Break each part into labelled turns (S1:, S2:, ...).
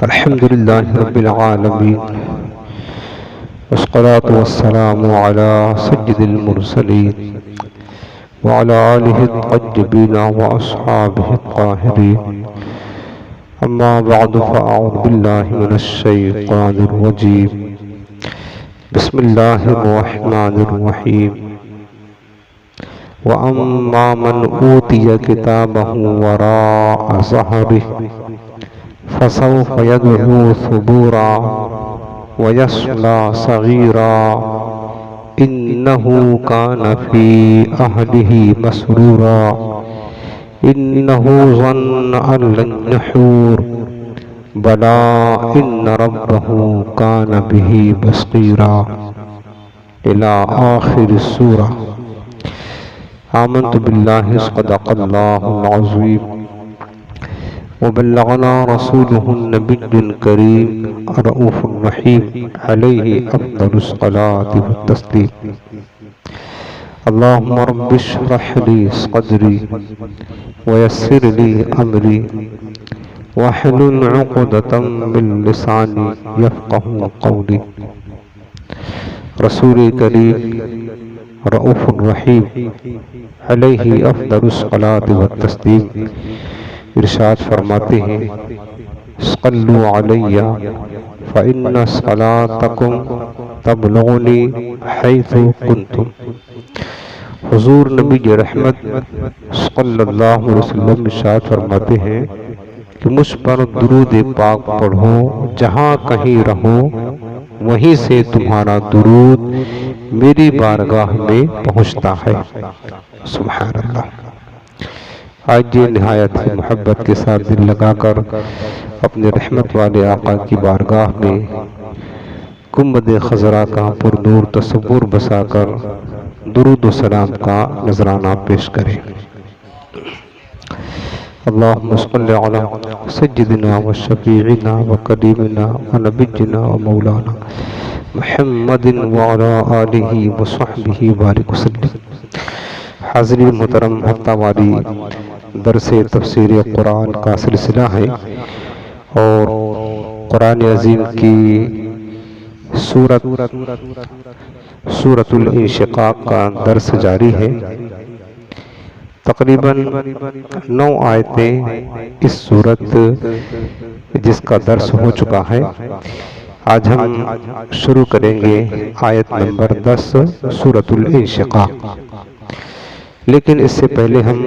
S1: الحمد لله رب العالمين، والصلاة والسلام على سيد المرسلين وعلى آله الطيبين وأصحابه الطاهرين. أما بعد فأعوذ بالله من الشيطان الرجيم. بسم الله الرحمن الرحيم. وأما من أوتي كتابه وراء ظهره فسوف يدعو ثبورا ويصلى سعيرا إنه كان في أهله مسرورا إنه ظن أن لن يحور بلى إن ربه كان به بصيرا إلى آخر السورة. آمنت بالله صدق الله العظيم وبلغنا رسوله النبي الكريم الرؤوف الرحيم عليه أفضل الصلاة والتسليم. اللهم رب اشرح لي صدري ويسر لي أمري واحلل عقدة من لساني يفقه قولي. رسول کریم رؤوف الرحیم علیہ افضل الصلاۃ والتسلیم ارشاد فرماتے ہیں: صلوا علی فإن صلاتکم تبلغنی حیث کنتم. حضور نبی رحمت صلی اللہ علیہ وسلم ارشاد فرماتے ہیں کہ مجھ پر درود پاک پڑھو، جہاں کہیں رہو وہیں سے تمہارا درود میری بارگاہ میں پہنچتا ہے. سبحان اللہ. آج یہ نہایت محبت کے ساتھ دل لگا کر اپنے رحمت والے آقا کی بارگاہ میں گنبد خضرا کا پر نور تصور بسا کر درود و سلام کا نذرانہ پیش کریں. اللہم صلی علی سیدنا و شفیعنا و کریمنا و نبینا و مولانا محمد وعلی آلہ و صحبہ بارک وسلم. حاضرین محترم، ہفتہ واری درس تفسیر قرآن کا سلسلہ ہے اور قرآن عظیم کی سورۃ الانشقاق کا درس جاری ہے. تقریباً 9 آیتیں اس سورت جس کا درس ہو چکا ہے. آج ہم شروع کریں گے آیت نمبر 10 سورۃ الانشقاق. لیکن اس سے پہلے ہم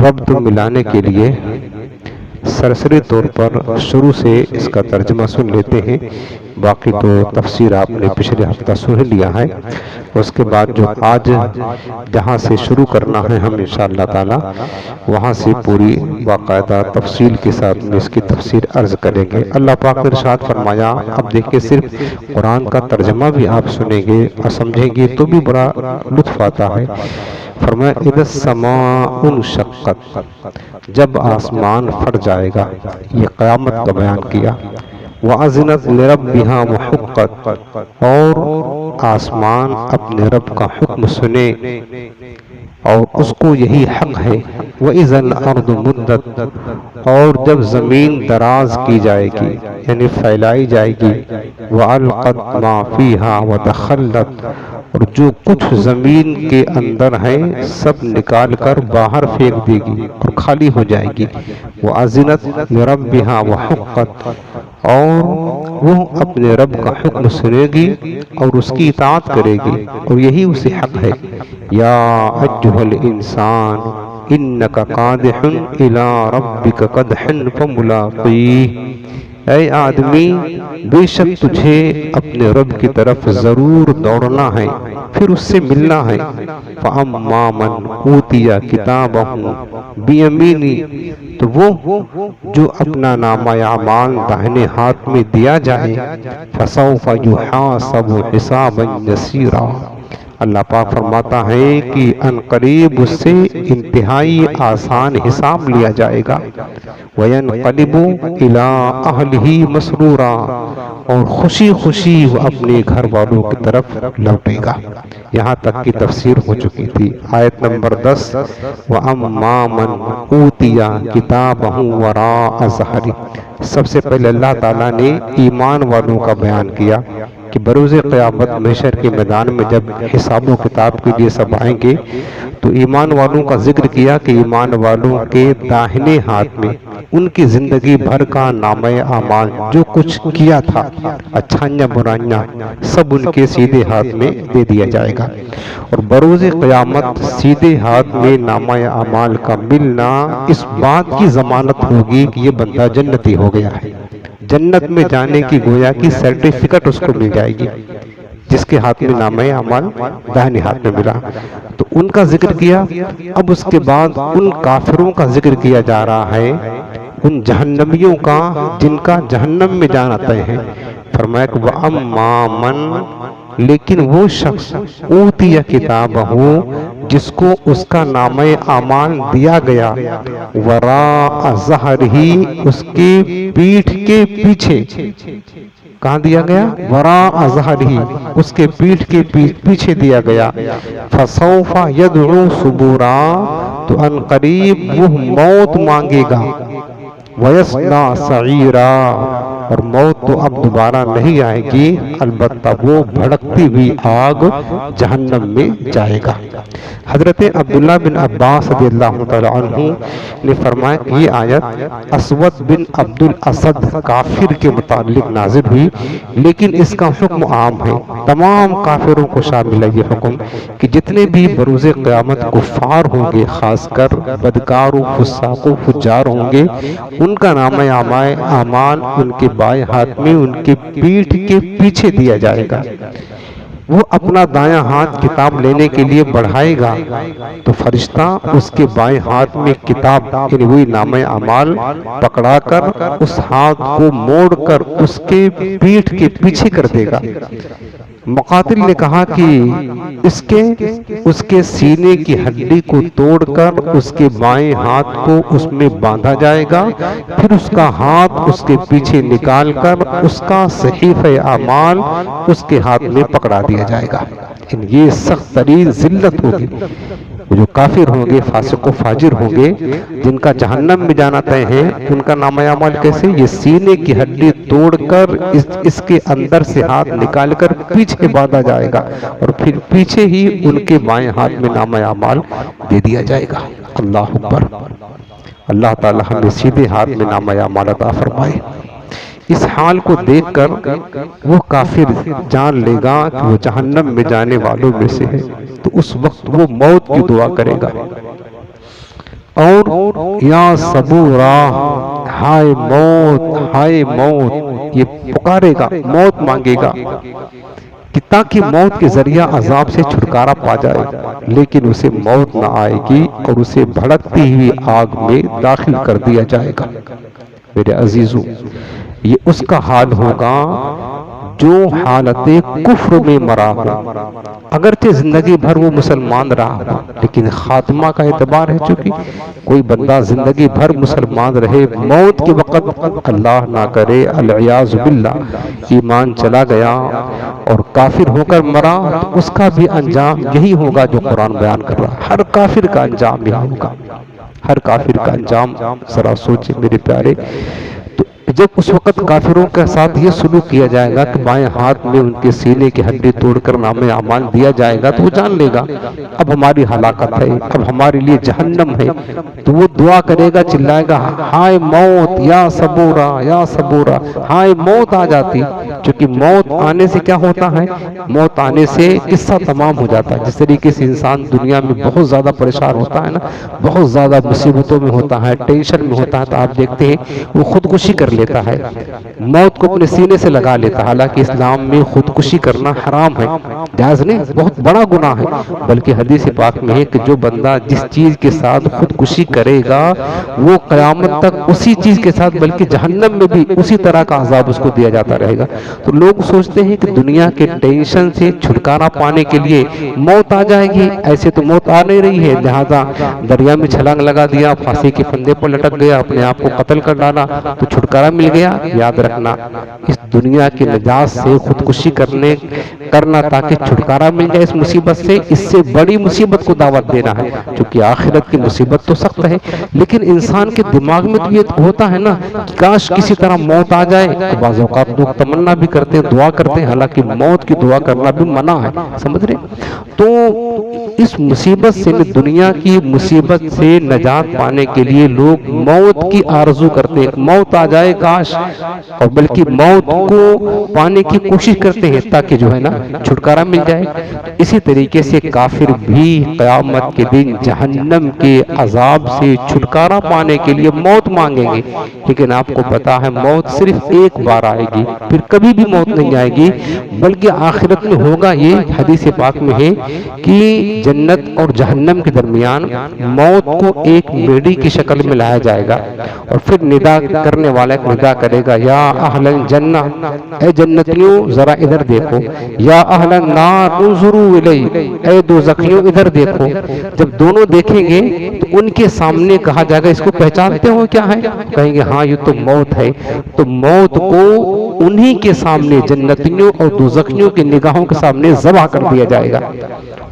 S1: ربط ملانے کے لیے سرسری طور پر شروع سے اس کا ترجمہ سن لیتے ہیں. باقی تو تفسیر آپ نے پچھلے ہفتہ سن لیا ہے. اس کے بعد جو آج جہاں سے شروع کرنا ہے ہم انشاءاللہ تعالی وہاں سے پوری باقاعدہ تفصیل کے ساتھ میں اس کی تفسیر عرض کریں گے. اللہ پاک نے ارشاد فرمایا، اب دیکھیں صرف قرآن کا ترجمہ بھی آپ سنیں گے اور سمجھیں گے تو بھی بڑا لطف آتا ہے. فرمایا اذا السماء انشقت، جب آسمان پھٹ جائے گا، یہ قیامت کا بیان کیا. وَأَذِنَتْ لِرَبِّهَا وَحُقَّتْ، اور آسمان اپنے رب کا حکم سنے اور اس کو یہی حق ہے. وَإِذَا الْأَرْضُ مُدَّتْ، اور جب زمین دراز کی جائے گی یعنی پھیلائی جائے گی. وَأَلْقَتْ مَا فِيهَا وَتَخَلَّتْ، اور جو کچھ زمین کے اندر ہے سب نکال کر باہر پھینک دے گی اور خالی ہو جائے گی. وَأَذِنَتْ لِرَبِّهَا وَحُقَّتْ، اور وہ اپنے رب کا حکم سنے گی اور اس کی اطاعت کرے گی اور یہی اسے حق ہے. یا ایھا الانسان انک قادح الی ربک قدحا فملاقیہ، اے آدمی بے شک تجھے اپنے رب کی طرف ضرور دوڑنا ہے، پھر اس سے ملنا ہے. فَأَمَّا مَنْ أُوتِيَ كِتَابَهُ بِيَمِينِهِ، تو وہ جو اپنا نامہ اعمال داہنے ہاتھ میں دیا جائے. فَسَوْفَ يُحَاسَبُ حِسَابًا يَسِيرًا، اللہ پاک فرماتا ہے کہ ان قریب اس سے انتہائی آسان حساب لیا جائے گا، وَيَنْقَلِبُ إِلَىٰ أَهْلِهِ مَسْرُورًا، اور خوشی خوشی وہ اپنے گھر والوں کی طرف لوٹے گا۔ یہاں تک کی تفسیر ہو چکی تھی۔ آیت نمبر 10، وَأَمَّا مَنْ أُوتِيَ كِتَابَهُ وَرَاءَ ظَهْرِهِ، سب سے پہلے اللہ تعالیٰ نے ایمان والوں کا بیان کیا کہ بروز قیامت محشر کے میدان میں جب حساب و کتاب کے لیے سب آئیں گے تو ایمان والوں کا ذکر کیا کہ ایمان والوں کے داہنے ہاتھ میں ان کی زندگی بھر کا نامہ اعمال جو کچھ کیا تھا، اچھائیاں برائیاں، سب ان کے سیدھے ہاتھ میں دے دیا جائے گا۔ اور بروز قیامت سیدھے ہاتھ میں نامہ اعمال کا ملنا اس بات کی ضمانت ہوگی کہ یہ بندہ جنتی ہو گیا ہے، جنت میں جانے کی گویا کی سرٹیفکیٹ اس کو مل جائے گی، جس کے ہاتھ میں نامہ اعمال داہنے ہاتھ میں ملا۔ تو ان کا ذکر کیا، اب اس کے بعد ان کافروں کا ذکر کیا جا رہا ہے، ان جہنمیوں کا جن کا جہنم میں جانا طے ہے۔ فرمایا کہ وَأَمَّا مَنْ، لیکن وہ شخص اوتیہ کتابہ، جس کو اس کا نامہ اعمال دیا گیا، وراء ظہرہ، اس کے پیٹھ کے پیچھے، کہاں دیا گیا؟ وراء ظہرہ، اس کے پیٹھ کے پیچھے دیا گیا، فسوف یدعو ثبورا، تو ان قریب وہ موت مانگے گا، ویصلی سعیرا، اور موت تو اب دوبارہ نہیں آئے گی، البتہ وہ بھڑکتی ہوئی آگ جہنم میں جائے گا۔ حضرت عبداللہ بن عباس رضی اللہ تعالی عنہ نے فرمایا کہ یہ آیت اسود بن عبد الاسد کافر کے متعلق نازل ہوئی، لیکن اس کا حکم عام ہے، تمام کافروں کو شامل ہے یہ حکم کہ جتنے بھی بروز قیامت کفار ہوں گے، خاص کر بدکار و فساق و فجار ہوں گے، ان کا نامہ اعمال ان کے بائیں ہاتھ میں ان کے پیٹھ کے پیچھے دیا جائے گا۔ وہ اپنا دایاں ہاتھ کتاب لینے کے لیے بڑھائے گا تو فرشتہ اس کے بائیں ہاتھ میں کتاب یعنی وہی نامہ اعمال پکڑا کر اس ہاتھ کو موڑ کر اس کے پیٹھ کے پیچھے کر دے گا۔ مقاتل نے کہا کہ اس کے سینے کی ہڈی کو توڑ کر اس کے بائیں ہاتھ کو اس میں باندھا جائے گا، پھر اس کا ہاتھ اس کے پیچھے نکال کر اس کا صحیفہ اعمال اس کے ہاتھ میں پکڑا دیا جائے گا۔ یہ سخت ترین ذلت ہوگی۔ جو کافر ہوں گے، فاسق و فاجر ہوں گے، جن کا جہنم میں جانا طے ہے، ان کا نامہ اعمال کیسے؟ یہ سینے کی ہڈی توڑ کر اس کے اندر سے ہاتھ نکال کر پیچھے باندھا جائے گا، اور پھر پیچھے ہی ان کے بائیں ہاتھ میں نامہ اعمال دے دیا جائے گا۔ اللہ اکبر۔ اللہ تعالی ہمیں سیدھے ہاتھ میں نامہ اعمال عطا فرمائے۔ اس حال کو دیکھ کر وہ کافر جان لے گا کہ وہ جہنم میں جانے والوں میں سے ہے، تو اس وقت وہ موت کی دعا کرے گا، اور یا صبورا، ہائے موت، ہائے موت، یہ پکارے گا، موت مانگے گا کہ تاکہ موت کے ذریعہ عذاب سے چھٹکارا پا جائے، لیکن اسے موت نہ آئے گی اور اسے بھڑکتی ہوئی آگ میں داخل کر دیا جائے گا۔ میرے عزیزو، یہ اس کا حال ہوگا جو حالت کفر میں مرا ہو، اگرچہ زندگی بھر وہ مسلمان رہا ہو، لیکن خاتمہ کا اعتبار ہے، چونکہ کوئی بندہ زندگی بھر مسلمان رہے، موت کے وقت اللہ نہ کرے العیاذ باللہ ایمان چلا گیا اور کافر ہو کر مرا، تو اس کا بھی انجام یہی ہوگا جو قرآن بیان کر رہا ہے۔ ہر کافر کا انجام یہی ہوگا، ہر کافر کا انجام۔ ذرا سوچیں میرے پیارے، جب اس وقت کافروں کے ساتھ یہ سلوک کیا جائے گا کہ بائیں ہاتھ میں ان کے سینے کی ہڈی توڑ کر نامہ اعمال دیا جائے گا، تو وہ جان لے گا اب ہماری ہلاکت ہے، اب ہمارے لیے جہنم ہے، تو وہ دعا کرے گا، چلائے گا، ہائے موت، یا صبورا، یا صبورا، ہائے موت آ جاتی۔ چونکہ موت آنے سے کیا ہوتا ہے؟ موت آنے سے قصہ تمام ہو جاتا ہے۔ جس طریقے سے انسان دنیا میں بہت زیادہ پریشان ہوتا ہے نا، بہت زیادہ مصیبتوں میں ہوتا ہے، ٹینشن میں ہوتا ہے، تو آپ دیکھتے ہیں وہ خودکشی کر لیتا ہے، موت کو اپنے سینے سے لگا لیتا ہے۔ حالانکہ اسلام میں خودکشی کرنا حرام ہے، جائز نہیں، بہت بڑا گناہ ہے، بلکہ حدیث پاک میں ہے کہ جو بندہ جس چیز کے ساتھ خودکشی کرے گا وہ قیامت تک اسی چیز کے ساتھ بلکہ جہنم میں بھی اسی طرح کا عذاب اس کو دیا جاتا رہے گا۔ تو لوگ سوچتے ہیں کہ دنیا کے ٹینشن سے چھٹکارا پانے کے لیے موت آ جائے گی، ایسے تو موت آ نہیں رہی ہے، لہذا دریا میں چھلانگ لگا دیا، پھانسی کے پھندے پر لٹک گیا، اپنے آپ کو قتل کر ڈالا تو چھٹکارا مل گیا۔ یاد رکھنا، اس دنیا کی نجات سے خودکشی کرنا تاکہ چھٹکارا مل جائے اس مصیبت سے، اس سے بڑی مصیبت کو دعوت دینا ہے، کیونکہ آخرت کی مصیبت تو سخت ہے، لیکن انسان کے دماغ میں تو یہ ہوتا ہے نا کہ کاش کسی طرح موت آ جائے، تو بعض اوقات لوگ تمنا بھی کرتے ہیں، دعا کرتے ہیں، حالانکہ موت کی دعا کرنا بھی منع ہے، سمجھ رہے؟ تو اس مصیبت سے، دنیا کی مصیبت سے نجات پانے کے لیے لوگ موت کی آرزو کرتے ہیں، موت آ جائے کاش، اور بلکہ موت کو پانے کی کوشش کرتے ہیں تاکہ جو ہے نا چھٹکارا مل جائے۔ اسی طریقے سے کافر بھی قیامت کے دن جہنم کے عذاب سے چھٹکارا پانے کے لیے موت مانگیں گے، لیکن آپ کو پتا ہے موت صرف ایک بار آئے گی، پھر کبھی بھی موت نہیں آئے گی، بلکہ آخرت میں ہوگا یہ حدیث پاک میں ہے کہ جنت اور جہنم کے درمیان موت کو ایک بیڑی کی شکل میں لایا جائے گا، اور پھر ندا کرنے والا ایک ندا کرے گا، یا اہل الجنہ، اے جنتیوں ذرا ادھر دیکھو، یا اہل النار انظروا الی، اے دوزخیوں ادھر دیکھو۔ جب دونوں دیکھیں گے تو ان کے سامنے کہا جائے گا اس کو پہچانتے ہو کیا ہے؟ کہیں گے ہاں یہ تو موت ہے، تو موت کو انہی کے سامنے، جنتیوں اور دوزخیوں کی نگاہوں کے سامنے ذبح کر دیا جائے گا،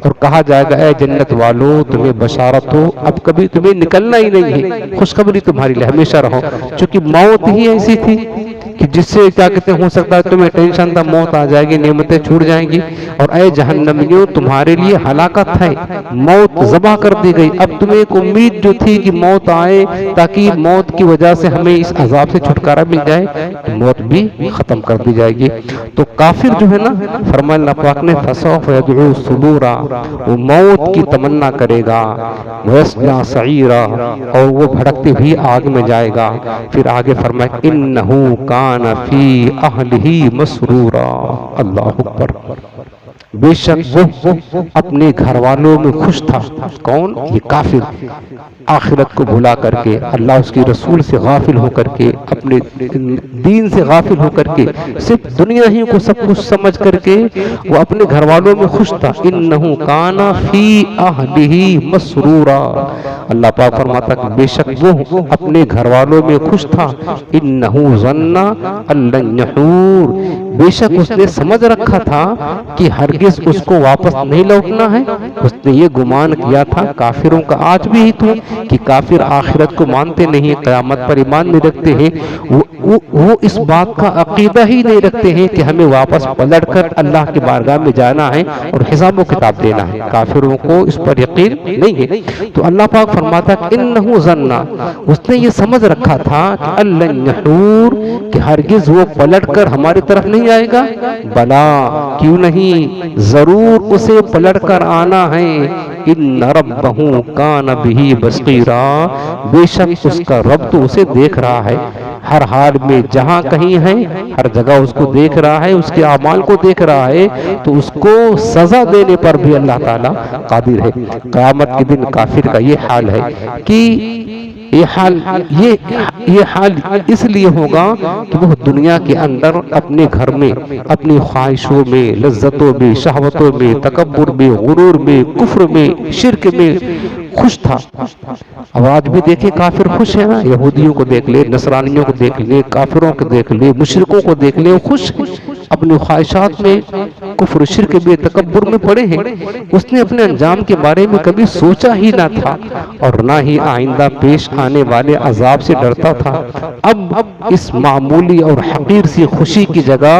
S1: اور کہا جائے گا اے جنت والو تمہیں بشارت ہو، اب کبھی تمہیں نکلنا ہی نہیں ہے، خوشخبری تمہارے لیے ہمیشہ رہو، چونکہ موت ہی ایسی تھی کہ جس سے کیا کہتے ہو سکتا ہے تمہیں ٹینشن تھا، موت آ جائے گی، نعمتیں چھوٹ جائیں گی، اور اے جہنمیوں تمہارے لیے ہلاکت ہے، موت ذبح کر دی گئی، اب تمہیں ایک امید جو تھی کہ موت آئے تاکہ موت کی وجہ سے ہمیں اس عذاب سے چھٹکارا مل جائے، موت بھی ختم کر دی جائے گی۔ تو کافر جو ہے نا، فرمایا اللہ پاک نے فسوف يدعو ثبورا، وہ موت کی تمنا کرے گا، ویصلی سعیرا، اور وہ بھڑکتے ہوئی آگ میں جائے گا۔ پھر آگے فرمایا انہو کان فی اہلہ مسرورا، اللہ اکبر، بے شک وہ اپنے گھر والوں میں خوش تھا۔ کون؟ یہ کافر، آخرت کو بھلا کر کے، اللہ اس کی رسول سے غافل ہو کر کے، اپنے دین سے غافل ہو کر کے، صرف دنیا ہی کو سب کچھ سمجھ کر کے وہ اپنے گھر والوں میں خوش تھا۔ انہو کان فی اہلہ مسرورا، اللہ پاک فرماتا کہ بے شک وہ اپنے گھر والوں میں خوش تھا۔ انہو ظن ان لن یحور، بے شک اس نے سمجھ رکھا تھا کہ ہرگز اس کو واپس نہیں لوٹنا ہے، اس نے یہ گمان کیا تھا، کافروں کا آج بھی ہی تو کہ کافر آخرت کو مانتے نہیں، قیامت پر ایمان نہیں رکھتے ہیں، وہ اس بات کا عقیدہ ہی نہیں رکھتے ہیں کہ ہمیں واپس پلٹ کر اللہ کی بارگاہ میں جانا ہے اور حساب و کتاب دینا ہے، کافروں کو اس پر یقین نہیں ہے۔ تو اللہ پاک فرماتا کہ انہو ظن، اس نے یہ سمجھ رکھا تھا کہ ان لن یحور، کہ ہرگز وہ پلٹ کر ہماری طرف نہیں آئے گا، بلا کیوں نہیں، ضرور اسے پلٹ کر آنا ہے، ان ربہ کان بہ بصیرا، بے شک اس کا رب تو اسے دیکھ رہا ہے، ہر حال میں جہاں کہیں ہے ہر جگہ اس کو دیکھ رہا ہے، اس کے اعمال کو دیکھ رہا ہے، تو اس کو سزا دینے پر بھی اللہ تعالیٰ قادر ہے۔ قیامت کے دن کافر کا یہ حال ہے کہ یہ حال اس لیے ہوگا کہ وہ دنیا کے اندر اپنے گھر میں، اپنی خواہشوں میں، لذتوں میں، شہوتوں میں، تکبر میں، غرور میں، کفر میں، شرک میں خوش تھا۔ اب آج بھی دیکھیں کافر خوش ہیں نا، یہودیوں کو دیکھ لے، نصرانیوں کو دیکھ لے، کافروں کو دیکھ لے، مشرکوں کو دیکھ لے، خوش اپنی خواہشات میں، کفر شرک میں، تکبر میں پڑے ہیں۔ اس نے اپنے انجام کے بارے میں کبھی سوچا ہی نہ تھا، اور نہ ہی آئندہ پیش آنے والے عذاب سے ڈرتا تھا۔ اب اس معمولی اور حقیر سی خوشی کی جگہ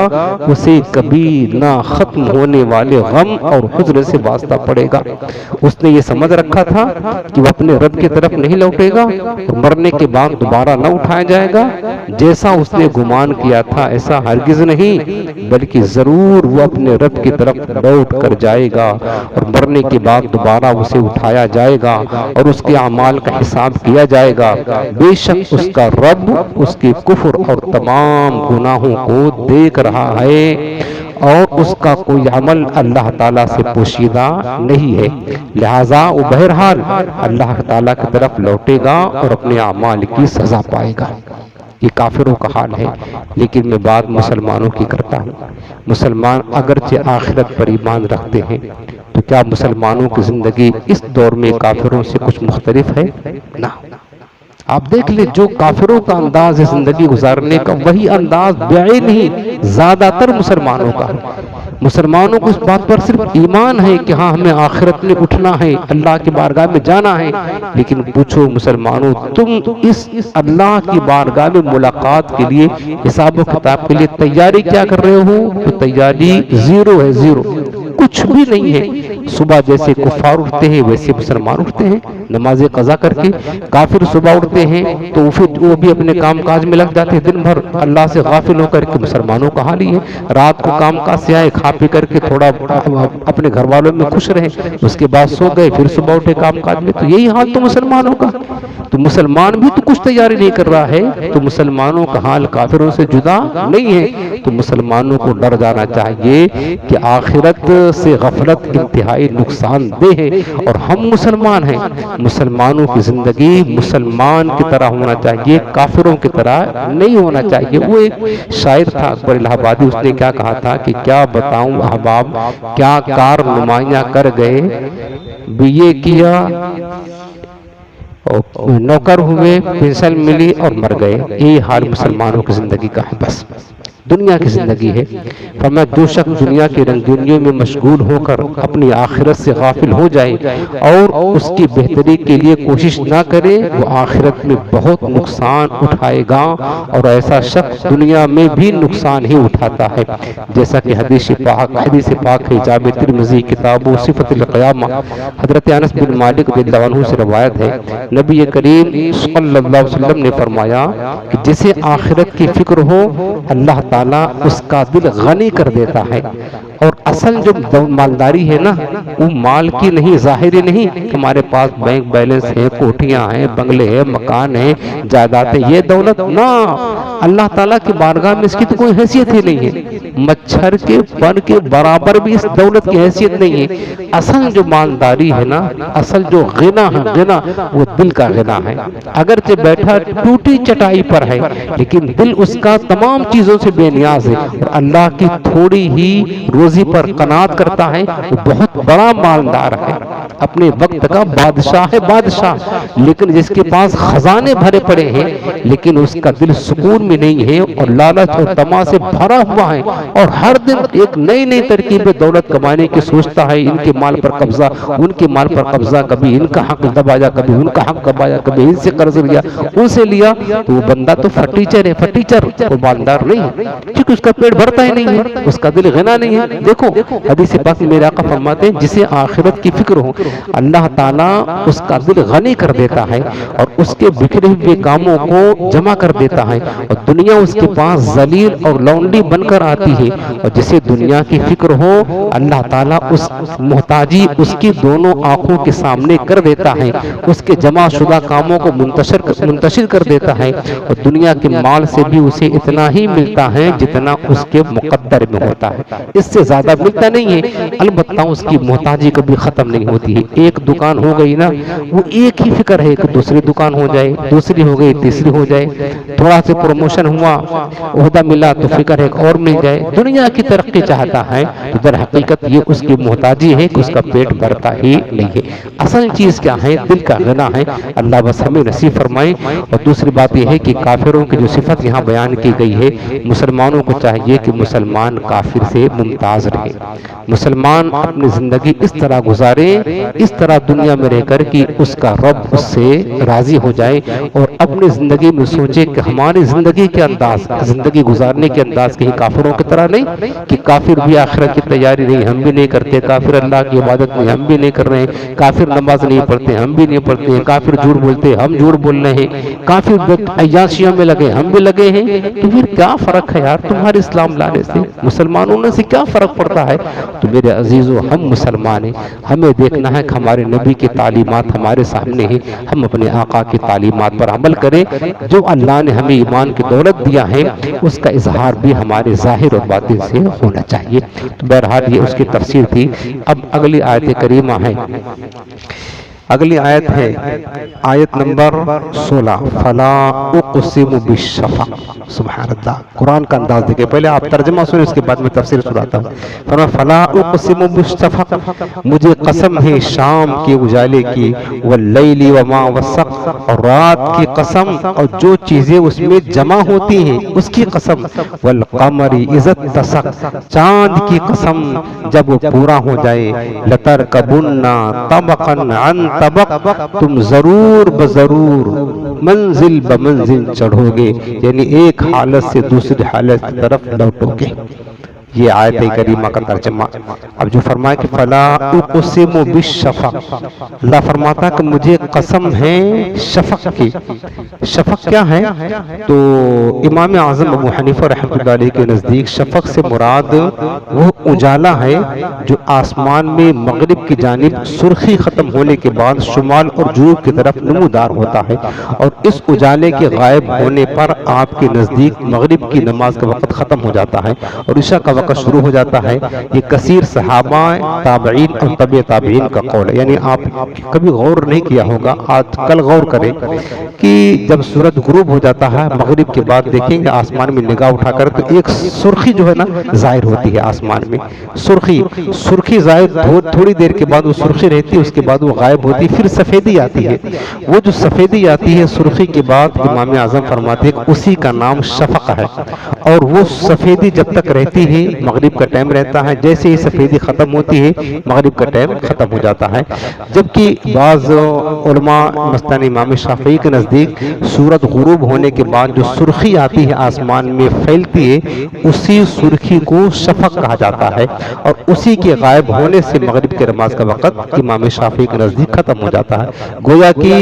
S1: اسے کبھی نہ ختم ہونے والے غم اور حزن سے واسطہ پڑے گا۔ اس نے یہ سمجھ رکھا تھا کہ وہ اپنے رب کی طرف نہیں لوٹے گا اور مرنے کے بعد دوبارہ نہ اٹھایا جائے گا، جیسا اس نے گمان کیا تھا ایسا ہرگز نہیں، بلکہ ضرور وہ اپنے رب کی طرف لوٹ کر جائے گا، اور مرنے کے بعد دوبارہ اسے اٹھایا جائے گا اور اس کے اعمال کا حساب کیا جائے گا۔ بے شک اس کا رب اس کے کفر اور تمام گناہوں کو دیکھ رہا ہے، اور اس کا کوئی عمل اللہ تعالیٰ سے پوشیدہ نہیں ہے، لہٰذا وہ بہرحال اللہ تعالیٰ کی طرف لوٹے گا اور اپنے اعمال کی سزا پائے گا۔ یہ کافروں کا حال ہے۔ لیکن میں بات مسلمانوں کی کرتا ہوں۔ مسلمان اگرچہ آخرت پر ایمان رکھتے ہیں، تو کیا مسلمانوں کی زندگی اس دور میں کافروں سے کچھ مختلف ہے؟ نہ۔ آپ دیکھ لیں، جو کافروں کا انداز ہے زندگی گزارنے کا، وہی انداز بعین ہی زیادہ تر مسلمانوں کا ہے۔ مسلمانوں کو اس بات پر صرف ایمان ہے کہ ہاں ہمیں آخرت میں اٹھنا ہے، اللہ کی بارگاہ میں جانا ہے، لیکن پوچھو مسلمانوں، تم اس اللہ کی بارگاہ میں ملاقات کے لیے، حساب و کتاب کے لیے تیاری کیا کر رہے ہو؟ تو تیاری زیرو ہے، زیرو، کچھ بھی نہیں ہے۔ صبح جیسے کفار اٹھتے ہیں ویسے مسلمان اٹھتے ہیں نماز قضا کر کے۔ کافر صبح اٹھتے ہیں تو پھر وہ بھی اپنے کام کاج میں لگ جاتے ہیں، دن بھر اللہ سے غافل ہو کر کے۔ مسلمانوں کا حال ہی ہے، رات کو کام کاج سے آئے، کھا پی کر کے تھوڑا اپنے گھر والوں میں خوش رہے، اس کے بعد سو گئے، پھر صبح اٹھے کام کاج میں۔ تو یہی حال تو مسلمانوں کا۔ تو مسلمان بھی تو کچھ تیاری نہیں کر رہا ہے، تو مسلمانوں کا حال کافروں سے جدا نہیں ہے۔ تو مسلمانوں کو ڈر جانا چاہیے کہ آخرت سے غفلت انتہائی نقصان دہ ہے، اور ہم مسلمان ہیں۔ مسلمانوں کی زندگی مسلمان کی طرح ہونا چاہیے، کافروں کی طرح نہیں ہونا چاہیے۔ وہ ایک شاعر تھا اکبر الہ آبادی، اس نے کیا کہا تھا کہ کیا بتاؤں احباب کیا کار نمایاں کر گئے، BA کیا نوکر ہوئے، پنسل ملی اور مر گئے۔ یہی حال مسلمانوں کی زندگی کا ہے، بس دنیا کی زندگی ہے۔ فرمایا جو شخص دنیا کے رنگینیوں میں مشغول ہو کر اپنی آخرت سے غافل ہو جائے اور اس کی بہتری کے لیے کوشش نہ کرے، وہ آخرت میں بہت نقصان اٹھائے گا، اور ایسا شخص دنیا میں بھی نقصان ہی اٹھاتا ہے۔ جیسا کہ حدیث پاک ہے، جامع ترمذی کتاب صفت القیامہ، حضرت انس بن مالک رضی اللہ عنہ سے روایت ہے، نبی کریم صلی اللہ علیہ وسلم نے فرمایا کہ جسے آخرت کی فکر ہو، اللہ تعالیٰ اس کا دل غنی کر دیتا ہے۔ اور اصل جو مالداری ہے نا، وہ مال کی نہیں، ظاہری نہیں، ہمارے پاس بینک بیلنس ہے، کوٹھیاں ہیں، بنگلے ہیں، مکان ہیں، جائیدادیں، یہ دولت نہ، اللہ تعالیٰ کی بارگاہ میں اس کی تو کوئی حیثیت ہی نہیں ہے۔ مچھر کے پر کے برابر بھی اس دولت کی حیثیت نہیں ہے۔ اصل جو مالداری ہے نا، اصل جو غنا ہے، غنا وہ دل کا غنا ہے۔ اگرچہ بیٹھا ٹوٹی چٹائی پر ہے، لیکن دل اس کا تمام چیزوں سے بے نیاز ہے، اور اللہ کی تھوڑی ہی روزی پر قناعت کرتا ہے، وہ بہت بڑا مالدار ہے، اپنے وقت کا بادشاہ ہے، بادشاہ۔ لیکن جس کے پاس خزانے بھرے پڑے ہیں، لیکن اس کا دل سکون میں نہیں ہے، اور لالچ اور طمع سے بھرا ہوا ہے، اور ہر دن ایک نئی نئی ترکیبیں دولت کمانے کی سوچتا ہے، ان کے مال پر قبضہ، ان کے مال پر قبضہ، کبھی ان کا حق دبایا، کبھی ان کا حق دبایا، کبھی ان سے قرض لیا، ان سے لیا۔ تو وہ بندہ تو فرٹیچر ہے، فرٹیچر، وہ مالدار نہیں ہے، کیونکہ اس کا پیٹ بھرتا ہی نہیں ہے، اس کا دل غنا نہیں ہے۔ دیکھو حدیث پاک میں میرے آقا فرماتے ہیں، جسے آخرت کی فکر ہو، اللہ تعالیٰ اس کا دل غنی کر دیتا ہے، اور اس کے بکھرے ہوئے کاموں کو جمع کر دیتا ہے، اور دنیا اس کے پاس ذلیل اور لونڈی بن کر آتی ہے۔ اور جسے دنیا کی فکر ہو، اللہ تعالیٰ اس محتاجی اس کی دونوں آنکھوں کے سامنے کر دیتا ہے، اس کے جمع شدہ کاموں کو منتشر کر دیتا ہے، اور دنیا کے مال سے بھی اسے اتنا ہی ملتا ہے جتنا اس کے مقدر میں ہوتا ہے، اس سے زیادہ ملتا نہیں ہے۔ البتہ اس کی محتاجی کبھی ختم نہیں ہوتی ہے۔ ایک دکان ہو گئی نا، وہ ایک ہی فکر ہے کہ دوسری دکان ہو جائے، دوسری ہو گئی تیسری ہو جائے، تھوڑا سے پروموشن ہوا، عہدہ ملا تو فکر ہے کہ اور مل جائے، دنیا کی ترقی چاہتا ہے۔ تو در حقیقت یہ اس کی محتاجی ہے کہ اس کا پیٹ بھرتا ہی نہیں ہے۔ اصل چیز کیا ہے؟ دل کا غنا ہے۔ اللہ بس ہمیں نصیب فرمائے۔ اور دوسری بات یہ ہے کہ کافروں کی جو صفت یہاں بیان کی گئی ہے، مسلمانوں کو چاہیے کہ مسلمان کافر سے ممتاز رہے، مسلمان اپنی زندگی اس طرح گزارے، اس طرح دنیا میں رہ کر کہ اس کا رب اس سے راضی ہو جائے، اور اپنی زندگی میں سوچے کہ ہماری زندگی کے انداز، زندگی گزارنے کے انداز کہیں کافروں کی طرح نہیں کہ کافر بھی آخرت کی تیاری نہیں، ہم بھی نہیں کرتے، کافر اللہ کی عبادت نہیں، ہم بھی نہیں کر رہے ہیں، کافر نماز نہیں پڑھتے، ہم بھی نہیں پڑھتے ہیں، کافر جھوٹ بولتے، ہم جھوٹ بول رہے ہیں، کافر عیاشیوں میں لگے، ہم بھی لگے ہیں۔ تو پھر کیا فرق ہے یار تمہارے اسلام لانے سے، مسلمانوں نے سے کیا فرق پڑتا ہے؟ تو میرے عزیزو، ہم مسلمان ہیں، ہمیں دیکھنا ہے کہ ہمارے نبی کی تعلیمات ہمارے سامنے ہیں، ہم اپنے آقا کی تعلیمات پر عمل کریں۔ جو اللہ نے ہمیں ایمان کی دولت دیا ہے، اس کا اظہار بھی ہمارے ظاہر اور باطن سے ہونا چاہیے۔ تو بہرحال یہ اس کی تفسیر تھی۔ اب اگلی آیت کریمہ ہے، اگلی آیت ہے آیت نمبر 16 فلا اقسم بالشفق. سبحان اللہ، قرآن کا انداز دیکھیں. پہلے آپ ترجمہ سنیں، اس کے بعد میں تفسیر سناتا ہوں. فرمایا فلا اقسم بالشفق، مجھے قسم ہے شام کے اجالے کی، واللیل وما وسق، اور رات کی قسم اور جو چیزیں اس میں جمع ہوتی ہیں اس کی قسم، والقمر اذا اتسق، چاند کی قسم جب وہ پورا ہو جائے، لترکبن طبقا عن طبق، تم ضرور بضرور منزل بمنزل چڑھو گے، یعنی ایک حالت سے دوسری حالت کی طرف لوٹو گے. یہ آیت کریمہ کا ترجمہ. اب جو فرمایا کہ فلا اقسم بالشفق، اللہ فرماتا کہ مجھے قسم ہے شفق کی. شفق کیا ہے؟ تو امام اعظم ابو حنیفہ رحمۃ اللہ علیہ کے نزدیک شفق سے مراد وہ اجالا ہے جو آسمان میں مغرب کی جانب سرخی ختم ہونے کے بعد شمال اور جنوب کی طرف نمودار ہوتا ہے، اور اس اجالے کے غائب ہونے پر آپ کے نزدیک مغرب کی نماز کا وقت ختم ہو جاتا ہے اور عشاء کا وقت شروع ہو جاتا ہے. یہ کثیر صحابہ، تابعین اور تبع تابعین کا قول ہے. یعنی آپ کبھی غور نہیں کیا ہوگا، آج کل غور کریں کہ جب سورج غروب ہو جاتا ہے مغرب کے بعد دیکھیں گے آسمان میں نگاہ اٹھا کر تو ایک سرخی جو ہے نا ظاہر ہوتی ہے آسمان میں. سرخی ظاہر تھوڑی دیر کے بعد وہ سرخی رہتی ہے، اس کے بعد وہ غائب ہوتی ہے، پھر سفیدی آتی ہے. وہ جو سفیدی آتی ہے سرخی کے بعد امام اعظم فرماتے ہیں کہ اسی کا نام شفق ہے. اور وہ سفیدی جب تک رہتی ہے مغرب کا ٹائم رہتا ہے، جیسے ہی سفیدی ختم ہوتی ہے مغرب کا ٹائم ختم ہو جاتا ہے. جبکہ بعض علماء مثلاً امام شافعی کے نزدیک سورج غروب ہونے کے بعد جو سرخی آتی ہے آسمان میں پھیلتی ہے، اسی سرخی کو شفق کہا جاتا ہے، اور اسی کے غائب ہونے سے مغرب کے نماز کا وقت امام شافعی کے نزدیک ختم ہو جاتا ہے. گویا کہ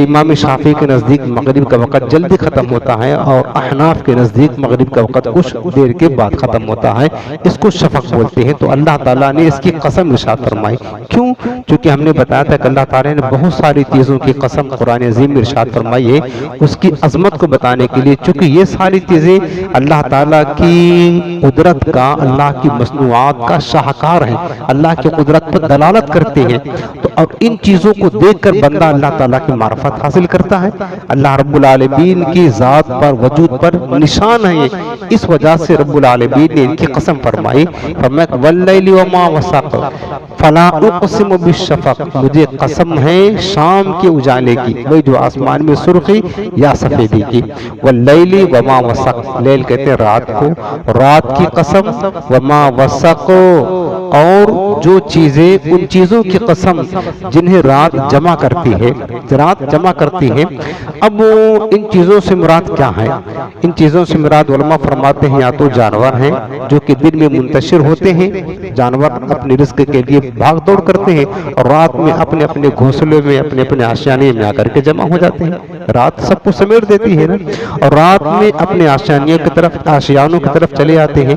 S1: امام شافعی کے نزدیک مغرب کا وقت جلدی ختم ہوتا ہے اور احناف کے نزدیک مغرب کا وقت کچھ دیر کے بعد ختم ہوتا ہے. اس کو شفق بولتے ہیں. تو اللہ تعالیٰ نے اس کی قسم ارشاد فرمائی. کیوں؟ چونکہ ہم نے بتایا تھا کہ اللہ تعالیٰ نے بہت ساری چیزوں کی قسم قرآن عظیم میں ارشاد فرمائی ہے اس کی عظمت کو بتانے کے لیے. چونکہ یہ ساری چیزیں اللہ تعالیٰ کی قدرت کا، اللہ کی مصنوعات کا شاہکار ہیں، اللہ کی قدرت پر دلالت کرتے ہیں. تو اب ان چیزوں کو دیکھ کر بندہ اللہ تعالیٰ کی معرفت حاصل کرتا ہے. اللہ رب العالمین کی ذات پر، وجود پر نشان ہے. اس وجہ سے رب العالمین نے ان کی قسم فرمائی. فرمایا واللیل وما وسق فلا اقسم بالشفق، مجھے قسم ہے شام کے اجالے کی، وہی جو آسمان میں سرخی یا سفیدی کی. واللیل وما وسق، لیل کہتے ہیں رات کو، رات کی قسم، وما وسق، اور جو چیزیں، ان چیزوں کی قسم جنہیں رات جمع کرتی ہے، رات جمع کرتی ہے. اب ان چیزوں سے مراد کیا ہے؟ ان چیزوں سے مراد علماء فرماتے ہیں یا تو جانور ہیں جو کہ دن میں منتشر ہوتے ہیں، جانور اپنے رزق کے لیے بھاگ دوڑ کرتے ہیں اور رات میں اپنے اپنے گھونسلے میں، اپنے اپنے آشیانے میں آ کر کے جمع ہو جاتے ہیں. رات سب کو سمیٹ دیتی ہے نا، اور رات میں اپنے آشیانوں کی طرف، آشیانوں کی طرف چلے آتے ہیں.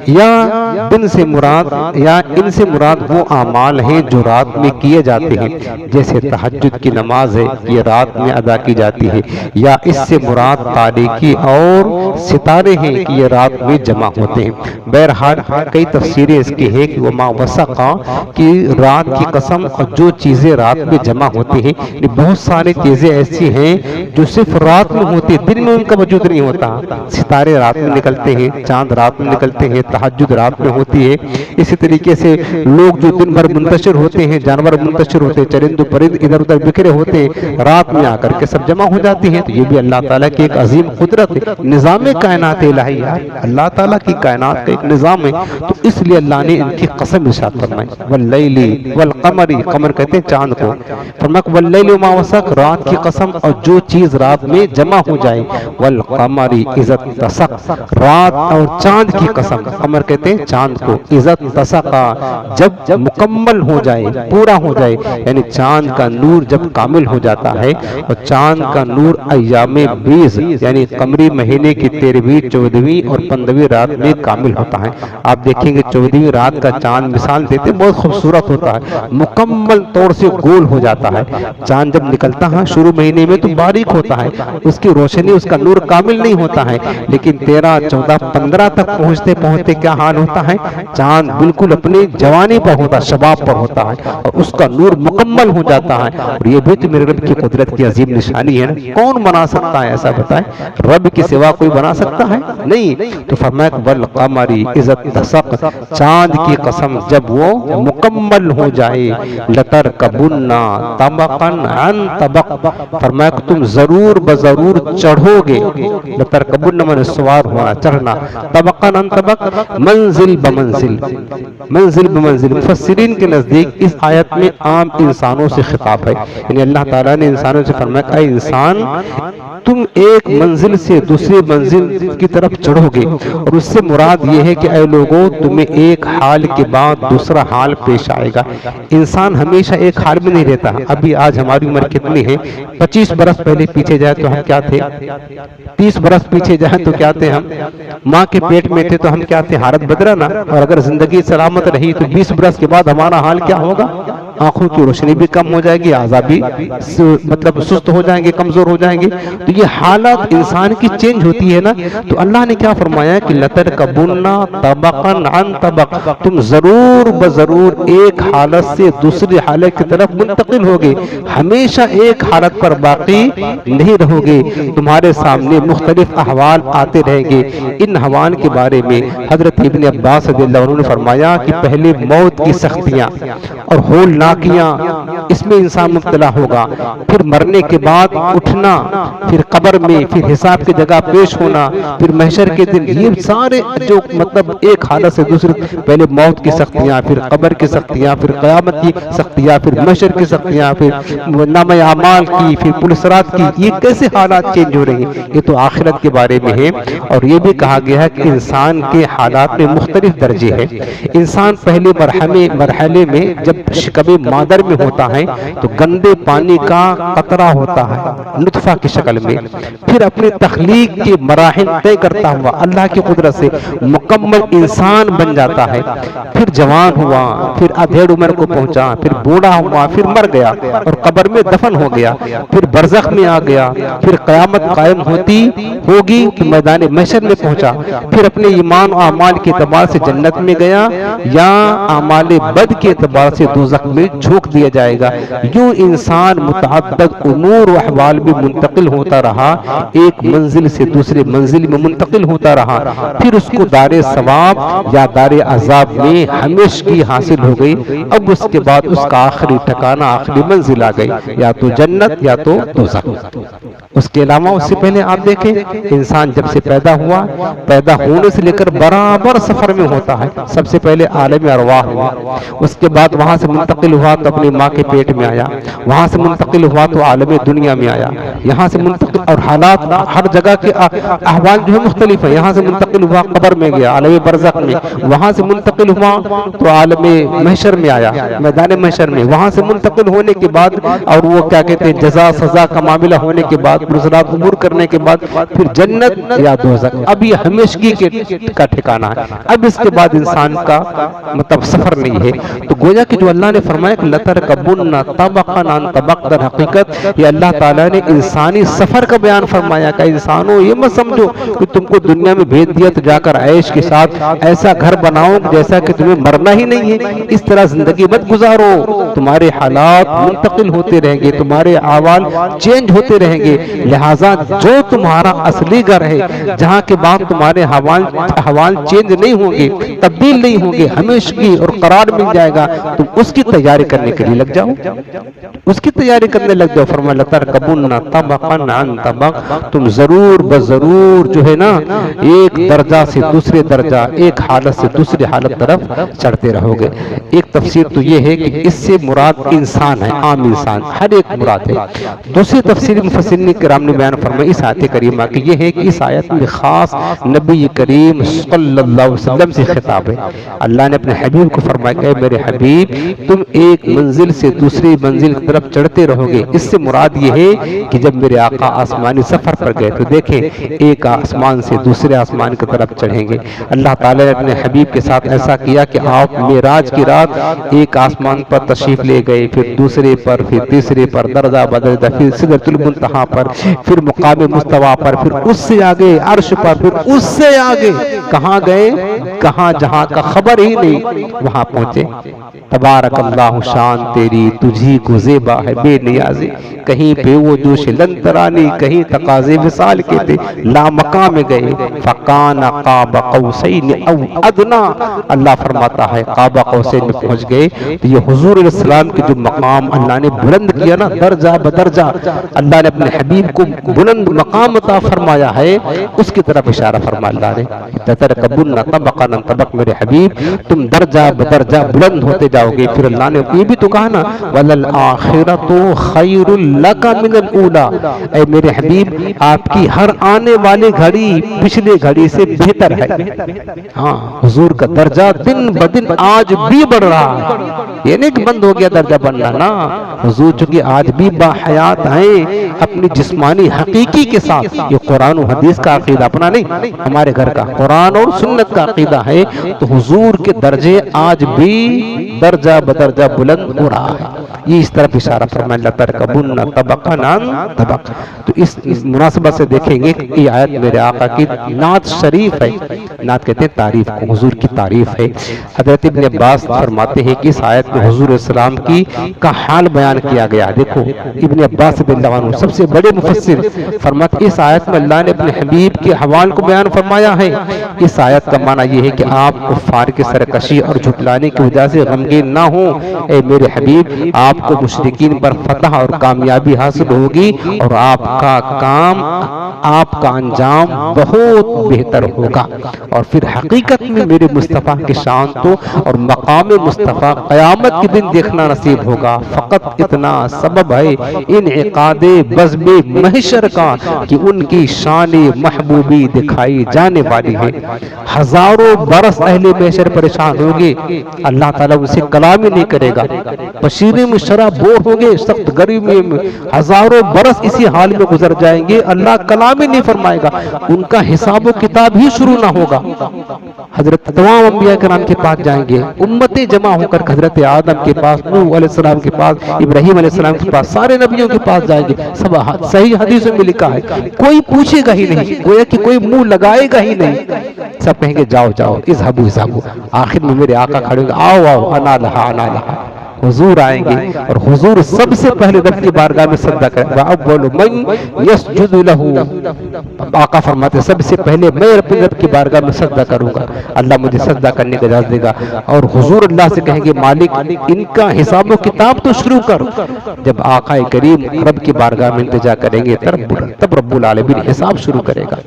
S1: یا دن سے مراد، یا ان سے مراد وہ اعمال ہیں جو رات میں کیے جاتے ہیں، جیسے تہجد کی نماز ہے، یہ رات میں ادا کی جاتی ہے. یا اس سے مراد تاریکی اور ستارے ہیں کہ یہ رات میں جمع ہوتے ہیں. بہرحال کئی تفسیریں اس کی ہیں کہ وما وسقا، کہ رات کی قسم اور جو چیزیں رات میں جمع ہوتی ہیں. بہت ساری چیزیں ایسی ہیں جو صرف رات میں ہوتی ہیں، دن میں ان کا وجود نہیں ہوتا. ستارے رات میں نکلتے ہیں، چاند رات میں نکلتے ہیں، تہجد رات میں ہوتی ہے. اسی طریقے سے لوگ جو دن بھر منتشر ہوتے ہیں، جانور منتشر ہوتے ہیں، چرند و پرند ادھر ادھر بکھرے ہوتے ہیں، رات میں آ کر کے سب جمع ہو جاتے ہیں. تو یہ بھی اللہ تعالیٰ کی ایک عظیم قدرت ہے، نظام کائنات الہی ہے، اللہ تعالیٰ کی کائنات کا ایک نظام ہے. تو اس لیے اللہ نے ان کی قسم ارشاد فرمائی. واللیل والقمر، قمر کہتے ہیں چاند کو. فرمایا واللیل وما وسق، رات کی قسم اور جو چیز رات میں جمع ہو جائے. والقمر اذا اتسق، رات اور چاند کی قسم. قمر کہتے ہیں چاند کو. اذا اتسق، جب مکمل ہو جائے، پورا ہو جائے، یعنی چاند کا نور جب کامل ہو جاتا ہے. اور چاند کا نور ایام 20 یعنی قمری مہینے کی 13ویں، 14ویں اور 15ویں رات میں کامل ہوتا ہے. آپ دیکھیں گے 14ویں رات کا چاند مثال دیتے بہت خوبصورت ہوتا ہے، مکمل طور سے گول ہو جاتا ہے. چاند جب نکلتا ہے شروع مہینے میں تو باریک ہوتا ہے، اس کی روشنی، اس کا نور کامل نہیں ہوتا ہے، لیکن 13 14 15 تک پہنچتے پہنچتے کیا حال ہوتا ہے؟ چاند بالکل اپنی جوانی پر ہوتا، شباب پر ہوتا ہے، اور اس کا نور مکمل ہو جاتا ہے۔ اور یہ بھی تو میرے رب کی قدرت کی عظیم نشانی ہے نا، کون بنا سکتا ہے ایسا بتائیں؟ رب کے سوا کوئی بنا سکتا ہے؟ نہیں۔ تو فرمایا والقمر اذا اتسق، چاند کی قسم جب وہ مکمل ہو جائے، لترکبن طبقا عن طبق، فرمایا کہ تم ضرور بضرور چڑھو گے، لترکبن من سوار ہونا، چڑھنا، طبقا عن طبق، منزل بمنزل، منزل بمنزل۔ مفسرین کے نزدیک اس آیت میں عام انسانوں سے خطاب ہے، یعنی اللہ تعالیٰ نے انسانوں سے فرمایا کہ اے انسان تم ایک منزل سے دوسری منزل کی طرف چڑھو گے، اور اس سے مراد یہ ہے کہ اے لوگوں تمہیں ایک حال کے بعد دوسرا حال پیش آئے گا۔ انسان ہمیشہ ایک حال میں نہیں رہتا۔ ابھی آج ہماری عمر کتنی ہے؟ 25 برس پہلے پیچھے جائے تو ہم کیا تھے؟ 30 برس پیچھے جائیں تو کیا تھے؟ ہم ماں کے پیٹ میں تھے تو ہم کیا تھے؟ حالت بدلا نا۔ اور اگر زندگی سلامت رہی تو 20 برس کے بعد ہمارا حال کیا ہوگا؟ آنکھوں کی روشنی بھی کم ہو جائے گی، اعضاء بھی مطلب سست ہو جائیں گے، کمزور ہو جائیں گے۔ تو یہ حالت انسان کی چینج ہوتی ہے نا۔ تو اللہ نے کیا فرمایا کہ لترکبن طبقا عن طبق، تم ضرور بضرور ایک حالت سے دوسری حالت کی طرف منتقل ہوگے، ہمیشہ ایک حالت پر باقی نہیں رہو گے، تمہارے سامنے مختلف احوال آتے رہیں گے۔ ان احوال کے بارے میں حضرت ابن عباس رضی اللہ عنہ نے فرمایا کہ پہلے موت کی سختیاں اور ہولناکیاں، اس میں انسان مبتلا ہوگا، پھر مرنے کے بعد اٹھنا، پھر قبر میں، پھر حساب کی جگہ پیش ہونا، پھر محشر کے دن، یہ سارے جو مطلب ایک حالت سے دوسری، پہلے موت کی سختیاں، پھر قبر کی سختیاں، پھر قیامت کی سختیاں، پھر محشر کی سختیاں، پھر نامہ اعمال کی، پھر پل صراط کی، یہ کیسے حالات چینج ہو رہے ہیں؟ یہ تو آخرت کے بارے میں ہے۔ اور یہ بھی کہا گیا ہے کہ انسان کے حالات میں مختلف درجے ہیں۔ انسان پہلے مرحلے میں جب شکم مادر میں ہوتا ہے تو گندے پانی کا قطرہ ہوتا ہے نطفہ کی شکل میں، پھر اپنی تخلیق کے مراحل طے کرتا ہوا اللہ کی قدرت سے مکمل انسان بن جاتا ہے، پھر جوان ہوا، پھر ادھیڑ عمر کو پہنچا، پھر بوڑھا ہوا، پھر مر گیا اور قبر میں دفن ہو گیا، پھر برزخ میں آ گیا، پھر قیامت قائم ہوگی تو میدان محشر میں پہنچا، پھر اپنے ایمان و اعمال کے اعتبار سے جنت میں گیا یا اعمال بد کے اعتبار سے دوزخ میں جھونک دیا جائے گا۔ یوں انسان متعدد امور و احوال میں منتقل ہوتا رہا، ایک منزل سے دوسرے منزل میں منتقل ہوتا رہا، پھر اس کو دار ثواب یا دار عذاب میں ہمیشگی حاصل ہو گئی۔ اب اس کے بعد اس کا آخری ٹھکانہ، آخری منزل آ گئی، یا تو جنت یا تو دوزخ۔ اس کے علاوہ اس سے پہلے آپ دیکھیں انسان جب سے پیدا ہوا، پیدا ہونے سے لے کر برابر سفر میں ہوتا ہے۔ سب سے پہلے عالم ارواح ہوا، اس کے بعد وہاں سے منتقل ہوا تو اپنی ماں کے پیٹ میں آیا، وہاں سے منتقل ہوا تو عالم دنیا میں آیا، یہاں سے منتقل، اور حالات ہر جگہ کے احوال جو ہے مختلف ہیں۔ یہاں سے منتقل ہوا قبر میں گیا، عالم برزخ میں، وہاں سے منتقل ہوا تو عالم محشر میں آیا، میدان محشر میں، وہاں سے منتقل ہونے کے بعد اور وہ کیا کہتے ہیں جزا سزا کا معاملہ ہونے کے بعد، پرسرات عبور کرنے کے بعد پھر جنت یا دوزخ۔ اب یہ ہمیشگی کا ٹھکانہ ہے، اب اس کے بعد انسان کا مطلب سفر نہیں ہے۔ تو گویا کہ جو اللہ نے فرمایا کہ لترکبن طبقا عن طبق، در حقیقت یہ اللہ تعالیٰ نے انسانی سفر کا بیان فرمایا کہ انسانوں یہ مت سمجھو کہ تم کو دنیا میں بھیج دیا تو جا کر عیش کے ساتھ ایسا گھر بناؤ جیسا کہ تمہیں مرنا ہی نہیں ہے، اس طرح زندگی مت گزارو، تمہارے حالات منتقل ہوتے رہیں گے، تمہارے احوال چینج ہوتے رہیں گے، لہٰذا جو تمہارا اصلی گھر ہے جہاں کے بعد تمہارے احوال چینج نہیں ہوں گے، تبدیل نہیں ہوں گے، ہمیشگی اور قرار مل جائے گا، تم اس کی تیاری کرنے کے لیے لگ جاؤ، اس کی تیاری کرنے لگ جاؤ۔ فرمایا لترکبن طبقا عن طبق، تم ضرور بضرور جو ہے نا ایک درجہ سے دوسرے درجہ، ایک حالت سے دوسری حالت طرف چڑھتے رہو گے۔ ایک تفسیر تو یہ ہے کہ اس سے مراد انسان ہے، عام انسان، ہر ایک مراد ہے۔ دوسری تفسیر مفسرین کرام نے بیان فرمایا اس آیت کریمہ کہ یہ ہے کہ اس آیت میں خاص نبی کریم صلی اللہ علیہ وسلم سے خطاب ہے۔ اللہ نے اپنے حبیب کو فرمایا کہ میرے حبیب تم ایک منزل سے دوسری منزل کی طرف چڑھتے رہو گے۔ اس سے مراد یہ ہے کہ جب میرے آقا آسمانی سفر پر گئے تو دیکھیں ایک آسمان سے دوسرے آسمان کی طرف چڑھیں گے۔ اللہ تعالیٰ نے اپنے حبیب کے ساتھ ایسا کیا کہ آپ معراج کی رات ایک آسمان پر تشریف لے گئے، پھر دوسرے پر، پھر تیسرے پر، درجہ بدرجہ، پھر سدرۃ المنتہا پر، پھر مقام مستویٰ پر، پھر اس سے آگے عرش پر، پھر اس سے آگے کہاں گئے؟ کہاں جہاں کا خبر ہی نہیں وہاں پہنچے۔ تبارک اللہ شان تیری تجھی کو زیبا ہے بے نیازی، کہیں پہ وہ جوش لنترانی، کہیں تقاضے وصال کے تھے، لا مقام میں گئے۔ فکان قاب قوسین او ادنا، اللہ فرماتا ہے قاب قوسین میں پہنچ گئے۔ تو یہ حضور علیہ السلام کی جو مقام اللہ نے بلند کیا نا، درجہ بدرجہ اللہ نے اپنے حبیب کو بلند مقام عطا فرمایا ہے، اس کی طرف اشارہ فرما اللہ نے۔ تترکبن طبقا عن طبق، میرے حبیب تم درجہ بدرجہ بلند ہوتے جاؤ گے۔ پھر اللہ نے یہ بھی تو کہا نا وَلَلْآخِرَةُ خَيْرٌ لَكَ مِنَ الْأُولَى، اے میرے حبیب آپ کی ہر آنے والی گھڑی پچھلے گھڑی سے بہتر ہے۔ ہاں حضور کا درجہ دن بدن آج بھی بڑھ رہا ہے، یہ نہیں کہ بند ہو گیا درجہ بڑھنا نا، حضور چونکہ آج بھی باحیات ہیں اپنی جسمانی حقیقی کے ساتھ۔ یہ قرآن و حدیث کا عقیدہ اپنا نہیں، ہمارے گھر کا قرآن اور سنت کا عقیدہ ہے، تو حضور کے درجے آج بھی درجہ بدرجہ بلند ہو رہا ہے۔ یہ اس طرف اشارہ فرمایا لَتَرْكَبُنَّ طَبَقًا عَن طَبَقٍ۔ تو اس مناسبت سے دیکھیں گے کہ یہ آیت میرے آقا کی نعت شریف ہے، نعت کہتے ہیں تعریف کو، حضور کی تعریف ہے۔ حضرت ابن عباس فرماتے ہیں کہ اس آیت میں حضور علیہ السلام کی کا حال بیان کیا گیا۔ دیکھو ابن عباس رضی اللہ عنہ سب سے بڑے مفسر فرماتے ہیں اس آیت میں اللہ نے اپنے حبیب کے حوال کو بیان فرمایا ہے۔ اس آیت کا معنی یہ ہے کہ آپ کفار کی سرکشی اور جھٹلانے کی وجہ سے غمگین نہ ہوں، اے میرے حبیب آپ کو مشرکین پر فتح اور کامیابی حاصل ہوگی، اور آپ کا کام، آپ کا انجام بہت بہتر ہوگا، اور پھر حقیقت میں میرے مصطفیٰ کی شان تو اور مقام مصطفیٰ قیامت کے دن دیکھنا نصیب ہوگا۔ فقط اتنا سبب ہے انعقاد بزم محشر کا کہ ان کی شان محبوبی دکھائی جانے والی ہے۔ ہزاروں برس اہل محشر پریشان ہوگے، اللہ تعالیٰ ان سے کلام ہی نہیں کرے گا، پسینے میں شراب بور ہوگے، سخت گرمی میں ہزاروں برس اسی حال میں گزر جائیں گے، اللہ کلام ہی نہیں فرمائے گا، ان کا حساب و کتاب ہی شروع نہ ہوگا۔ حضرت تمام انبیاء کرام کے پاس جائیں گے، امتیں جمع ہو کر حضرت آدم کے پاس، نوح علیہ السلام کے پاس، ابراہیم علیہ السلام کے پاس، سارے نبیوں کے پاس جائیں گے۔ سب صحیح حدیثوں میں لکھا ہے، کوئی پوچھے گا ہی نہیں، گویا کہ کوئی منہ لگائے گا ہی نہیں، سب کہیں گے جاؤ جاؤ اذهبوا اذهبوا۔ آخر میں میرے آقا کھڑے ہوں گے، آؤ آؤ انا لہا انا لہا۔ حضور آئیں گے اور حضور سب سے پہلے رب کی بارگاہ میں سجدہ کریں گے، اول من یسجد لہ، آقا فرماتے سب سے پہلے میں اپنے رب کی بارگاہ میں سجدہ کروں گا، اللہ مجھے سجدہ کرنے کا اجازت دے گا، اور حضور اللہ سے کہیں گے مالک ان کا حساب و کتاب تو شروع کر۔ جب آقا کریم رب کی بارگاہ میں التجا کریں گے تب رب العالمین حساب شروع کرے گا۔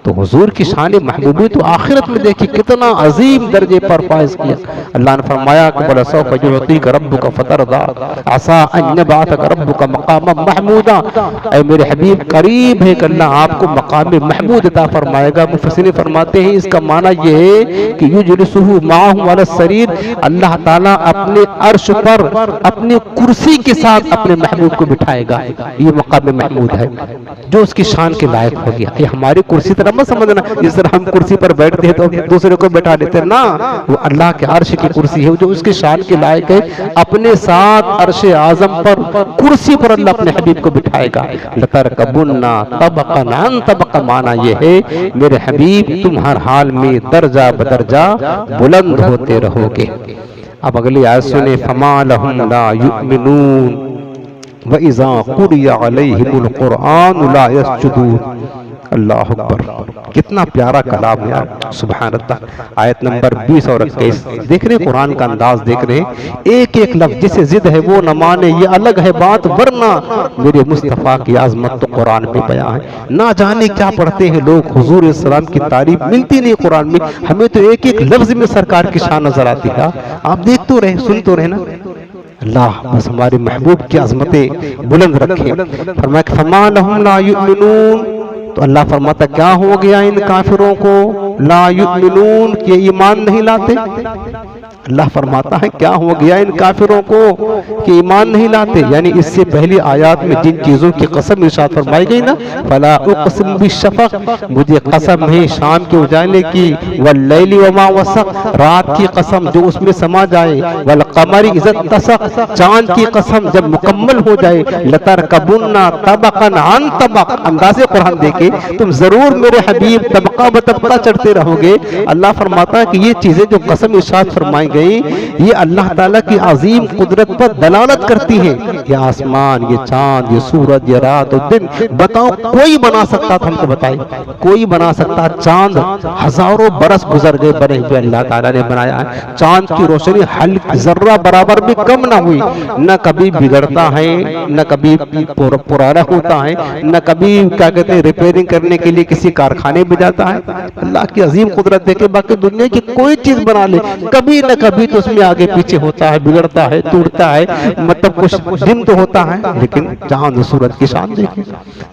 S1: تو حضور کی شان محبوبی تو آخرت میں دیکھی کتنا عظیم درجے پر فائز کیا۔ اللہ نے فرمایا کہ وَلَسَوْفَ يُعْطِيكَ رَبُّكَ فَتَرْضَىٰ عَسَىٰ أَن يَبْعَثَكَ رَبُّكَ مَقَامًا مَحْمُودًا، اے میرے حبیب قریب ہے کہ اللہ آپ کو مقام محمود عطا فرمائے گا۔ مفسرین فرماتے ہیں اس کا معنی یہ ہے کہ یجلسہ معہم علی السریر، اللہ تعالیٰ اپنے عرش پر اپنی کرسی کے ساتھ اپنے محبوب کو بٹھائے گا، یہ مقام محمود ہے جو اس کی شان کے لائق ہو گیا۔ یہ ہماری کرسی طرح مت سمجھنا جس طرح ہم کرسی پر بیٹھتے ہیں تو دوسرے کو بیٹھا دیتے ہیں، نا وہ اللہ کے عرش کی کرسی ہے جو اس کی شان کے لائق ہے، اپنے ساتھ عرش اعظم پر کرسی پر اللہ اپنے حبیب کو بٹھائے گا۔ لَتَرْكَبُنَّ طَبَقًا عَن طَبَقٍ، معنی یہ ہے میرے حبیب تم ہر حال میں درجہ بدرجہ بلند ہوتے رہو گے۔ اب اگلی آیت سنیں، فَمَا لَهُمْ لَا يُؤْمِنُونَ وَإِذَا قُرِئَ عَلَيْهِمُ الْقُرْآنُ لَا يَسْجُدُونَ۔ اللہ اکبر، کتنا پیارا کلام ہے یار، سبحان اللہ۔ آیت نمبر 20 اور 21 دیکھ رہے قرآن کا انداز، دیکھ رہے ایک ایک لفظ جسے ضد ہے وہ نہ مانے، یہ الگ ہے بات، ورنہ میرے مصطفیٰ کی عظمت تو قرآن میں بیان ہے۔ نہ جانے کیا پڑھتے ہیں لوگ، حضور علیہ السلام کی تعریف ملتی نہیں قرآن میں، ہمیں تو ایک ایک لفظ میں سرکار کی شان نظر آتی ہے۔ آپ دیکھ تو رہے، سن تو رہے نا۔ اللہ بس ہمارے محبوب کی عظمتیں بلند رکھے۔ فرمایا کہ فَمَا لَهُمْ لَا يُؤْمِنُونَ، تو اللہ فرماتا کیا ہو گیا ان کافروں کو، لا یؤمنون کہ ایمان نہیں لاتے۔ اللہ فرماتا ہے کیا ہو گیا ان کافروں کو کہ ایمان نہیں لاتے. یعنی اس سے پہلی آیات میں جن چیزوں کی قسم ارشاد فرمائی گئی نا، فلا اقسم بالشفق، مجھے قسم ہے شام کے اجالے کی، واللیل وما وسق، رات کی قسم جو اس میں سما جائے، والقمر اذا اتسق، چاند کی قسم جب مکمل ہو جائے، لترکبن طبقا عن طبق. انداز قرآن دیکھیں، تم ضرور میرے حبیب طبقہ بطبقہ چڑھتے رہو گے. اللہ فرماتا ہے کہ یہ چیزیں جو قسم ارشاد فرمائی گئی یہ اللہ تعالیٰ کی عظیم قدرت پر دلالت کرتی ہیں. یہ آسمان، یہ چاند، یہ سورج، یہ رات اور دن، بتاؤ کوئی بنا سکتا تھا؟ ہم کو بتائیں کوئی بنا سکتا؟ چاند ہزاروں برس گزر گئے بنے ہوئے اللہ تعالیٰ نے بنایا ہے. چاند کی روشنی حلق ذرہ برابر بھی کم نہ ہوئی، نہ کبھی بگڑتا ہے، نہ کبھی پرانا ہوتا ہے، نہ کبھی کیا کہتے ہیں ریپیئرنگ کرنے کے لیے کسی کارخانے میں جاتا ہے. اللہ کی عظیم قدرت دیکھے. باقی دنیا کی کوئی چیز بنا لے کبھی نہ کبھی تو اس میں آگے پیچھے ہوتا ہے، بگڑتا ہے، ٹوٹتا ہے، مطلب کچھ دن تو ہوتا ہے. لیکن چاند سورج کی شان دیکھیں.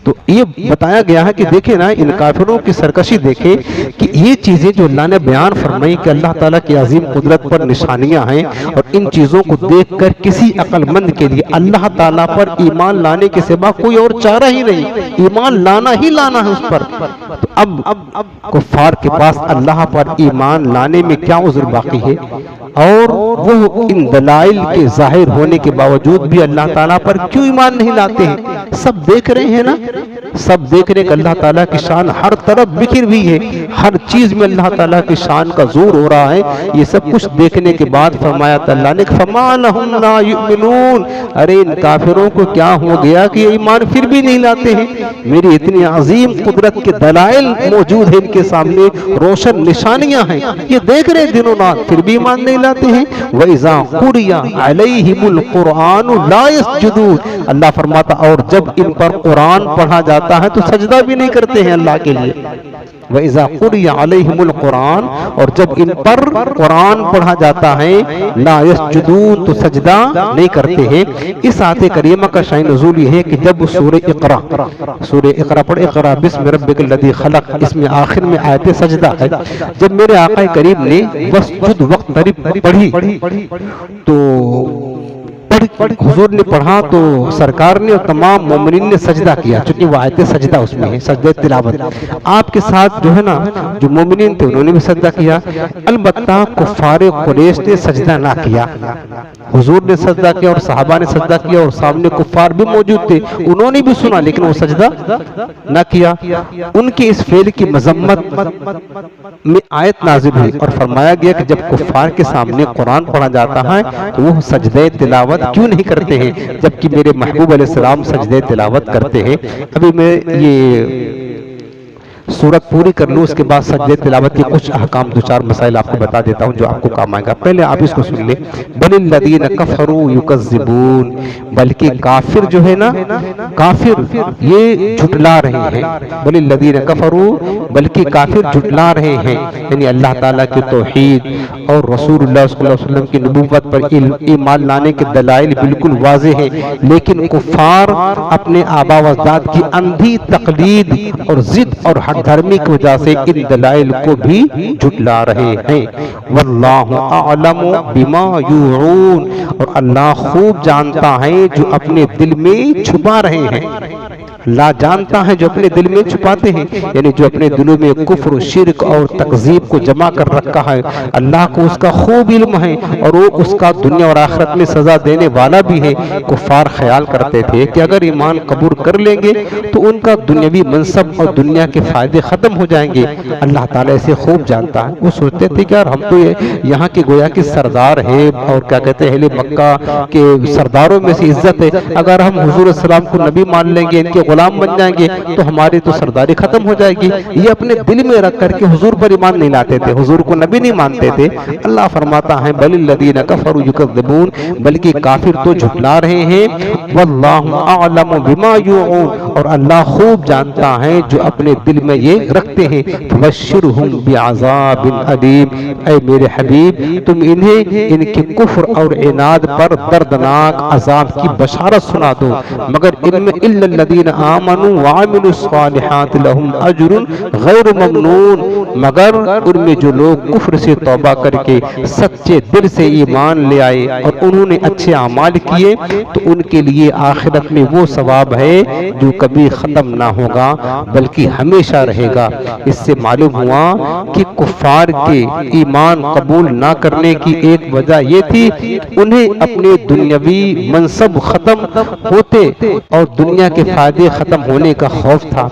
S1: تو یہ بتایا گیا ہے کہ دیکھیں نا ان کافروں کی سرکشی دیکھیں کہ یہ چیزیں جو اللہ نے بیان فرمائی کہ اللہ تعالیٰ کی عظیم قدرت پر نشانیاں ہیں، اور ان چیزوں کو دیکھ کر کسی عقل مند کے لیے اللہ تعالیٰ پر ایمان لانے کے سوا کوئی اور چارہ ہی نہیں، ایمان لانا ہی لانا ہے اس پر. تو اب کفار کے پاس اللہ پر ایمان لانے میں کیا عذر باقی ہے؟ اور وہ ان دلائل کے ظاہر ہونے کے باوجود بھی اللہ تعالیٰ پر کیوں ایمان نہیں لاتے ہیں؟ سب دیکھ رہے ہیں نا، سب دیکھ رہے کہ اللہ تعالیٰ کی شان ہر طرف بکھر ہوئی ہے، ہر چیز میں اللہ تعالیٰ کی شان کا زور ہو رہا ہے. یہ سب کچھ دیکھنے کے بعد فرمایا اللہ نے فما لہم لا یؤمنون، ارے ان کافروں کو کیا ہو گیا کہ ایمان پھر بھی نہیں لاتے ہیں؟ میری اتنی عظیم قدرت کے دلائل موجود ہیں ان کے سامنے، روشن نشانیاں ہیں، یہ دیکھ رہے دنوں رات پھر بھی ایمان نہیں لاتے ہیں. وَإِذَا قُرِئَ عَلَيْهِمُ الْقُرْآنُ لَا يَسْجُدُونَ، اللہ فرماتا اور جب ان پر قرآن پڑھا جاتا ہے تو سجدہ بھی نہیں کرتے ہیں اللہ کے لیے. وَإِذَا قُرِئَ عَلَيْهِمُ الْقُرْآنُ، اور جب ان پر قرآن پڑھا جاتا ہے لَا يَسْجُدُونَ تو سجدہ نہیں کرتے ہیں. اس آیت کریمہ کا شأن نزول یہ ہے کہ جب سورہ اقرا پڑھ اقرا بسم ربک الذی خلق، اس میں آخر میں آیت سجدہ ہے. جب میرے آقا کریم نے وسجد وقترب پڑھی تو حضور نے پڑھا تو سرکار نے اور تمام مومنین نے سجدہ کیا، چونکہ وہ آیت سجدہ اس میں ہے، سجدہ تلاوت. آپ کے ساتھ جو ہے نا جو مومنین تھے انہوں نے بھی سجدہ کیا. البتہ کفار قریش نے سجدہ نہ کیا. حضور نے سجدہ کیا اور صحابہ نے سجدہ کیا اور سامنے کفار بھی موجود تھے، انہوں نے بھی سنا لیکن وہ سجدہ نہ کیا. ان کے اس فعل کی مذمت میں آیت نازل ہوئی اور فرمایا گیا کہ جب کفار کے سامنے قرآن پڑھا جاتا ہے تو وہ سجدہ تلاوت کیوں نہیں کرتے ہیں جبکہ میرے محبوب علیہ السلام سجدہ تلاوت کرتے ہیں. ابھی میں یہ سورت پوری کر لوں، اس کے بعد سجدہ تلاوت کے کچھ احکام دو چار مسائل آپ کو بتا دیتا ہوں جو آپ کو کام آئے گا. پہلے آپ اس کو سن لیں. بل الذین کفروا یکذبون، بلکہ کافر جو ہے نا، کافر یہ جھٹلا رہے ہیں. بل الذین کفروا، بلکہ کافر جھٹلا رہے ہیں، یعنی اللہ تعالیٰ کی توحید اور رسول اللہ صلی اللہ علیہ وسلم کی نبوت پر ایمان لانے کے دلائل بالکل واضح ہیں، لیکن کفار اپنے آبا و اجداد کی اندھی تقلید اور ضد اور حق دھرمی کی وجہ سے ان دلائل کو بھی جھٹلا رہے ہیں. واللہ اعلم بما یوعون، اور اللہ خوب جانتا ہے جو اپنے دل میں چھپا رہے ہیں. لا جانتا ہے جو اپنے دل میں چھپاتے ہیں، یعنی جو اپنے دلوں میں کفر و شرک اور تکذیب کو جمع کر رکھا ہے. اللہ کو اس کا خوب علم ہے اور وہ اس کا دنیا اور آخرت میں سزا دینے والا بھی ہے. کفار خیال کرتے تھے کہ اگر ایمان قبول کر لیں گے تو ان کا دنیاوی منصب اور دنیا کے فائدے ختم ہو جائیں گے. اللہ تعالیٰ اسے خوب جانتا ہے. وہ سوچتے تھے کہ یار ہم تو یہاں کے گویا کے سردار ہیں اور کیا کہتے ہیں اہل مکہ کے سرداروں میں سے عزت ہے، اگر ہم حضور السلام کو نبی مان لیں گے، ان کے غلام بن جائیں گے تو ہماری تو سرداری ختم ہو جائے گی. یہ اپنے دل میں رکھ کر کے حضور پر ایمان نہیں لاتے تھے، حضور کو نبی نہیں مانتے تھے. اللہ فرماتا ہے بل الذین کفروا یکذبون، بلکہ کافر تو جھٹلا رہے ہیں. واللہ اعلم بما یوعون، اور اللہ خوب جانتا ہے جو اپنے دل میں یہ رکھتے ہیں. فبشرہم بعذاب علیم، اے میرے حبیب تم انہیں ان کے کفر اور عناد پر دردناک عذاب کی بشارت سنا دو. مگر ان میں الا الذین آمنوا وعملوا الصالحات لهم اجر غیر ممنون، مگر ان میں جو لوگ کفر سے توبہ کر کے سچے دل سے ایمان لے آئے اور انہوں نے اچھے اعمال کیے تو ان کے لیے آخرت میں وہ ثواب ہے جو کبھی ختم نہ ہوگا بلکہ ہمیشہ رہے گا۔ اس سے معلوم ہوا کہ کفار کے ایمان قبول نہ کرنے کی ایک وجہ یہ تھی انہیں اپنے دنیاوی منصب ختم ہوتے اور دنیا کے فائدے ختم ہونے کا خوف تھا۔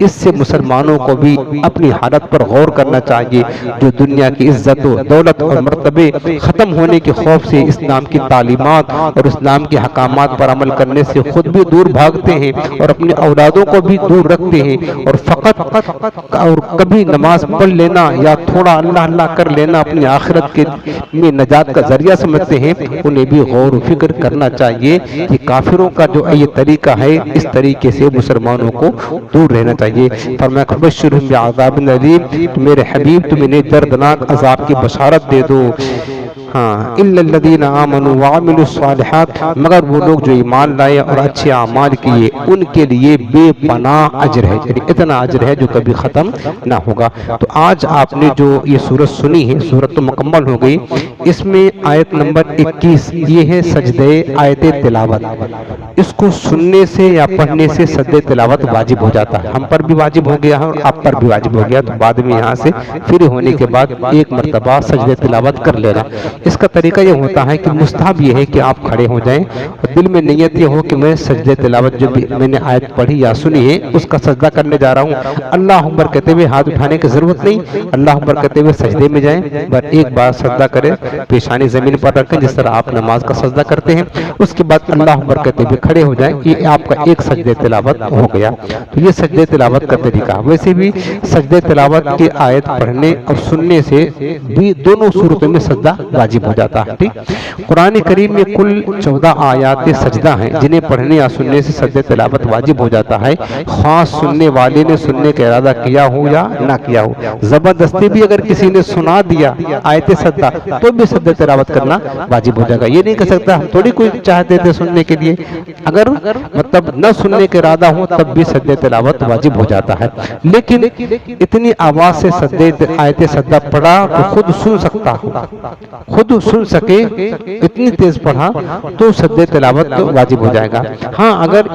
S1: اس سے مسلمانوں کو بھی اپنی حالت پر غور کرنا چاہیے جو دنیا کی عزت و دولت اور مرتبے ختم ہونے کے خوف سے اسلام کی تعلیمات اور اسلام کے حکامات پر عمل کرنے سے خود بھی دور بھاگتے ہیں اور اپنے اولادوں کو بھی دور رکھتے ہیں، اور فقط اور کبھی نماز پڑھ لینا یا تھوڑا اللہ اللہ کر لینا اپنی آخرت کے میں نجات کا ذریعہ سمجھتے ہیں، انہیں بھی غور و فکر کرنا چاہیے کہ کافروں کا جو یہ طریقہ ہے اس طریقے سے مسلمانوں کو دور رہنا چاہیے۔ فرمایا فبشرہم بعذاب علیم، میرے حبیب تم انہیں دردناک عذاب کی بشارت دے دو۔ ہاں الا الذین آمنوا وعملوا الصالحات، مگر وہ لوگ جو ایمان لائے اور اچھے اعمال کیے ان کے لیے بے پناہ اجر ہے، یعنی اتنا اجر ہے جو کبھی ختم نہ ہوگا۔ تو آج آپ نے جو یہ سورت سنی ہے، سورت تو مکمل ہو گئی، اس میں آیت نمبر 21 یہ ہے سجدہ آیت تلاوت۔ اس کو سننے سے یا پڑھنے سے سجدہ تلاوت واجب ہو جاتا ہے، ہم پر بھی واجب ہو گیا ہے اور آپ پر بھی واجب ہو گیا، تو بعد میں یہاں سے فری ہونے کے بعد ایک مرتبہ سجدہ تلاوت کر لینا۔ اس کا طریقہ یہ ہوتا ہے کہ مستحب یہ ہے کہ آپ کھڑے ہو جائیں اور دل میں نیت یہ ہو کہ میں سجدہ تلاوت جو بھی میں نے آیت پڑھی یا سنی ہے اس کا سجدہ کرنے جا رہا ہوں، اللہ اکبر کہتے ہوئے ہاتھ اٹھانے کی ضرورت نہیں، اللہ اکبر کہتے ہوئے سجدے میں جائیں، بس ایک بار سجدہ کریں، پیشانی زمین پر رکھیں جس طرح آپ نماز کا سجدہ کرتے ہیں، اس کے بعد اللہ اکبر کہتے ہوئے کھڑے ہو جائیں، یہ آپ کا ایک سجدہ تلاوت ہو گیا۔ تو یہ سجدہ تلاوت کا طریقہ۔ ویسے بھی سجدہ تلاوت کی آیت پڑھنے اور سننے سے بھی دونوں صورتوں میں سجدہ واجب ہو جاتا ہے۔ ٹھیک، قرآن کریم میں کل 14 آیات سجدہ ہیں جنہیں پڑھنے یا سننے سے سجدہ تلاوت واجب ہو جاتا ہے، خاص سننے والے نے سننے کا ارادہ کیا ہو یا نہ کیا ہو۔ زبردستی بھی اگر کسی نے سنا دیا آیت سجدہ تو بھی سجدہ تلاوت کرنا واجب ہو جائے گا۔ یہ نہیں کہہ سکتا ہم تھوڑی کوئی چاہتے تھے سننے کے لیے، اگر مطلب نہ سننے کا ارادہ ہو تب بھی سجدہ تلاوت واجب ہو جاتا ہے، لیکن اتنی آواز سے آیت سجدہ پڑھا تو خود سن سکتا ہو، خود سن سکے اتنی تیز پڑھا تو سجدہ تلاوت واجب ہو جائے گا۔ ہاں اگر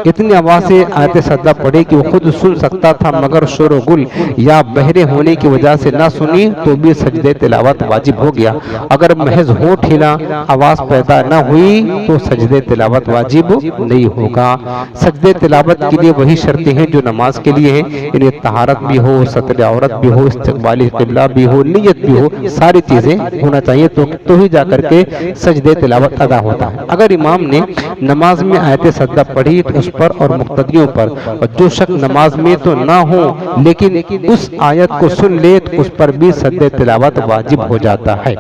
S1: اتنی آواز سے آیت سجدہ پڑھے کہ وہ خود سن سکتا تھا مگر شور و گل یا بہرے ہونے کی وجہ سے نہ سنی تو بھی سجدہ تلاوت واجب ہو گیا۔ اگر محض ہونٹ ہلا آواز پیدا نہ ہوئی تو سجدہ تلاوت واجب نہیں ہوگا۔ سجدہ تلاوت کے لیے وہی شرطیں ہیں جو نماز کے لیے ہیں، انہیں طہارت بھی ہو، ستر عورت بھی ہو، استقبال قبلہ بھی ہو، نیت بھی ہو، ساری چیزیں ہونا چاہیے تو ہی جا کر کے سجدہ تلاوت ادا ہوتا ہے۔ اگر امام نے نماز میں آیت سجدہ پڑھی تو اس پر اور مقتدیوں پر، اور جو شک نماز میں تو نہ ہو لیکن اس آیت کو سن لے تو اس پر بھی سجدہ تلاوت واجب ہو جاتا ہے۔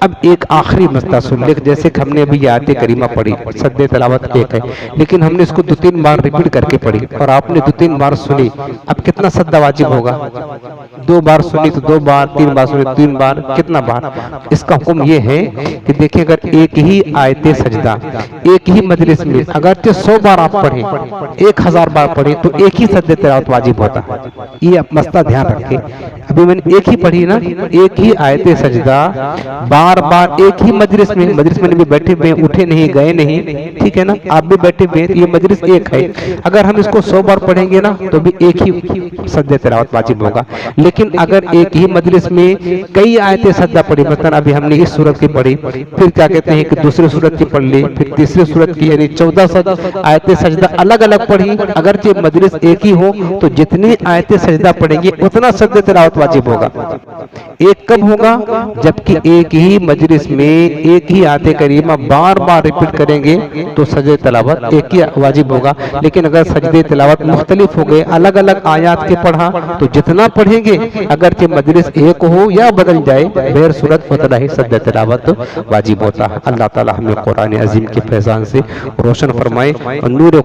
S1: اب ایک آخری مسئلہ سن لے، جیسے کہ ہم نے ابھی آیت کریمہ پڑھی، سجدہ تلاوت ایک ہے لیکن ہم نے اس کو 2-3 بار ریپیٹ کر کے پڑھی اور آپ نے 2-3 بار سنی، اب کتنا سجدہ واجب ہوگا؟ 2 بار سنی تو 2 بار، 3 بار سنی 3 بار، کتنا بار؟ اس کا حکم یہ ہے کہ دیکھیں اگر ایک ہی آیت سجدہ ایک ہی مجلس میں اگرچہ 100 بار آپ پڑھیں، 1000 بار پڑھیں تو ایک ہی سجدہ تلاوت واجب ہوتا ہے۔ یہ مسئلہ دھیان رکھیں، ابھی میں نے ایک ہی پڑھی نا، ایک ہی آیت سجدہ بار بار ایک ہی مجلس میں بھی بیٹھے ہوئے اٹھے نہیں گئے نہیں، ٹھیک ہے نا، آپ بھی بیٹھے ہوئے، یہ مجلس ایک ہے، اگر ہم اس کو 100 بار پڑھیں گے نا تو بھی ایک ہی سجدہ تلاوت واجب ہوگا۔ لیکن اگر ایک ہی مجلس میں کئی آیت سجدہ پڑھی، مثلا ابھی ہم نے اس سورت کی پڑھی، پھر کیا کہتے ہیں کہ دوسری سورت کی پڑھ لی، پھر تیسری سورت کی، یعنی 14 آیت سجدہ الگ الگ پڑھی، اگرچہ مجلس ایک ہی ہو تو جتنی آیت سجدہ پڑھیں گے اتنا سجدہ تلاوت واجب ہوگا۔ ایک کب ہوگا؟ جبکہ ایک ہی مجلس میں ایک ہی آیت کریمہ بار بار ریپیٹ کریں گے تو سجدہ تلاوت ایک ہی واجب ہوگا۔ لیکن اگر سجدہ تلاوت مختلف ہو گئے، الگ الگ آیات کے پڑھا تو جتنا پڑھیں گے اگرچہ مجلس ایک ہو یا بدل جائے بہر صورت اتنا ہی سجدہ تلاوت واجب ہوتا ہے۔ اللہ تعالی ہمیں قرآن عظیم کے فیضان سے روشن فرمائے اور نور